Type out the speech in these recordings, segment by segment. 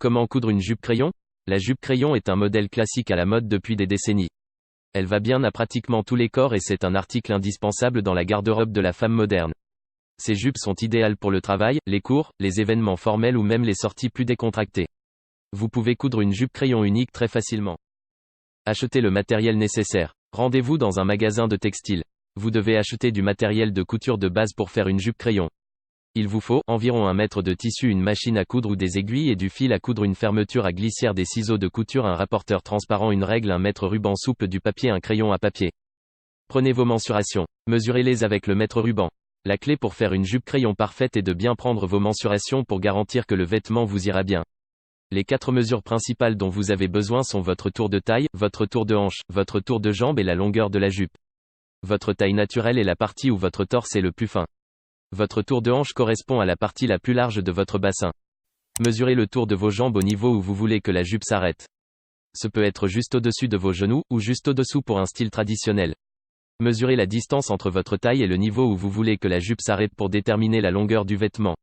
Comment coudre une jupe crayon? La jupe crayon est un modèle classique à la mode depuis des décennies. Elle va bien à pratiquement tous les corps et c'est un article indispensable dans la garde-robe de la femme moderne. Ces jupes sont idéales pour le travail, les cours, les événements formels ou même les sorties plus décontractées. Vous pouvez coudre une jupe crayon unique très facilement. Achetez le matériel nécessaire. Rendez-vous dans un magasin de textile. Vous devez acheter du matériel de couture de base pour faire une jupe crayon. Il vous faut environ 1 mètre de tissu, une machine à coudre ou des aiguilles et du fil à coudre, une fermeture à glissière, des ciseaux de couture, un rapporteur transparent, une règle, 1 mètre ruban souple, du papier, un crayon à papier. Prenez vos mensurations. Mesurez-les avec le mètre ruban. La clé pour faire une jupe crayon parfaite est de bien prendre vos mensurations pour garantir que le vêtement vous ira bien. Les 4 mesures principales dont vous avez besoin sont votre tour de taille, votre tour de hanche, votre tour de jambe et la longueur de la jupe. Votre taille naturelle est la partie où votre torse est le plus fin. Votre tour de hanche correspond à la partie la plus large de votre bassin. Mesurez le tour de vos jambes au niveau où vous voulez que la jupe s'arrête. Ce peut être juste au-dessus de vos genoux, ou juste au-dessous pour un style traditionnel. Mesurez la distance entre votre taille et le niveau où vous voulez que la jupe s'arrête pour déterminer la longueur du vêtement.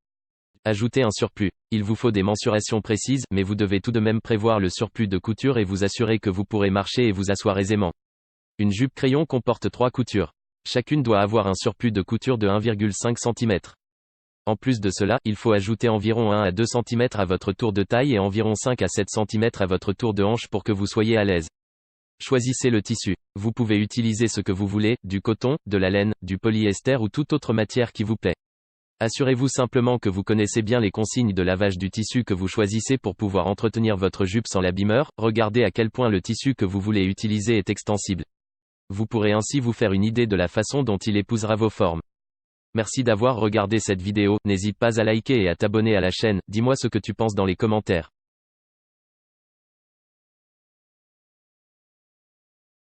Ajoutez un surplus. Il vous faut des mensurations précises, mais vous devez tout de même prévoir le surplus de couture et vous assurer que vous pourrez marcher et vous asseoir aisément. Une jupe crayon comporte 3 coutures. Chacune doit avoir un surplus de couture de 1,5 cm. En plus de cela, il faut ajouter environ 1 à 2 cm à votre tour de taille et environ 5 à 7 cm à votre tour de hanche pour que vous soyez à l'aise. Choisissez le tissu. Vous pouvez utiliser ce que vous voulez, du coton, de la laine, du polyester ou toute autre matière qui vous plaît. Assurez-vous simplement que vous connaissez bien les consignes de lavage du tissu que vous choisissez pour pouvoir entretenir votre jupe sans l'abîmeur. Regardez à quel point le tissu que vous voulez utiliser est extensible. Vous pourrez ainsi vous faire une idée de la façon dont il épousera vos formes. Merci d'avoir regardé cette vidéo, n'hésite pas à liker et à t'abonner à la chaîne, dis-moi ce que tu penses dans les commentaires.